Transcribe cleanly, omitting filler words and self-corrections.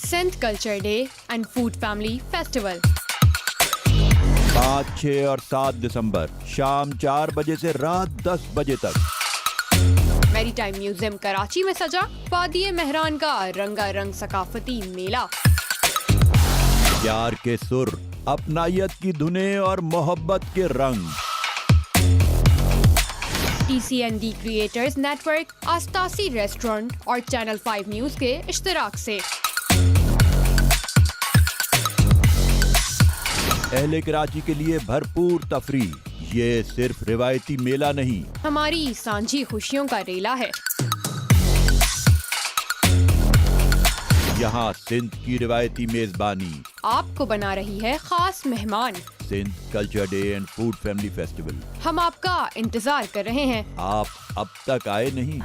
Sindh culture day and food family festival 5, 6 और 7 दिसंबर शाम 4 बजे से रात 10 बजे तक मैरीटाइम म्यूजियम कराची में सजा वादी मेहरान का रंगारंग सकाफती मेला। प्यार के सुर, अपनायत की धुनें और मोहब्बत के रंग। TCND क्रिएटर्स नेटवर्क, आस्तासी रेस्टोरेंट और चैनल 5 न्यूज के इश्तिराक से अहले कराची के लिए भरपूर तफरीह। ये सिर्फ रिवायती मेला नहीं, हमारी सांझी खुशियों का रेला है। यहाँ सिंध की रिवायती मेजबानी आपको बना रही है खास मेहमान। Sindh culture day and food family festival. हम आपका इंतजार कर रहे हैं। आप अब तक आए नहीं।